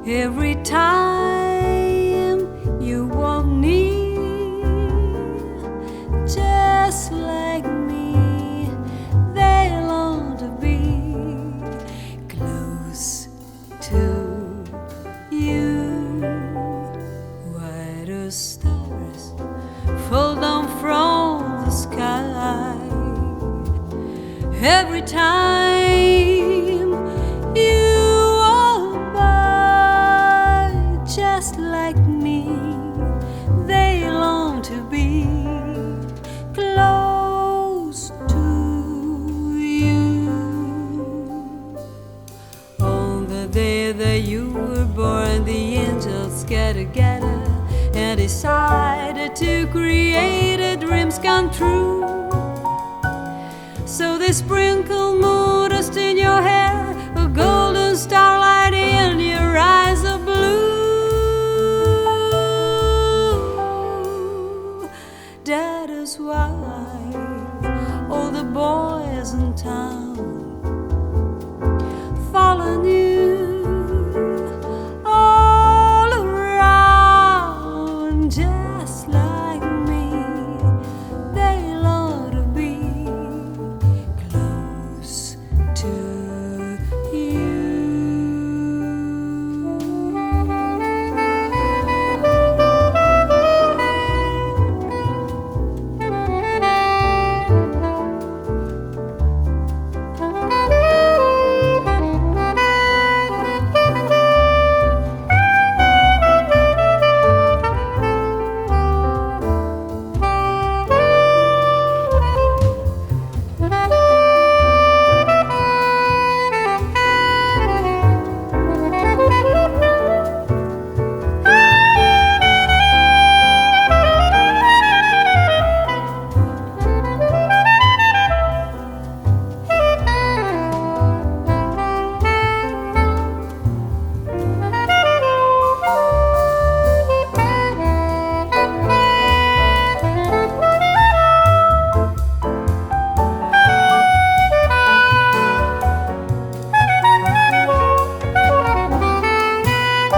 Every time you walk near, just like me, they long to be close to you. Why do stars fall down from the sky every time you walk by? Just like me, they long to be close to you. On the day that you were born, the angels get together and decided to create a dreams come true. So they sprinkle moon dust in your hair, a golden star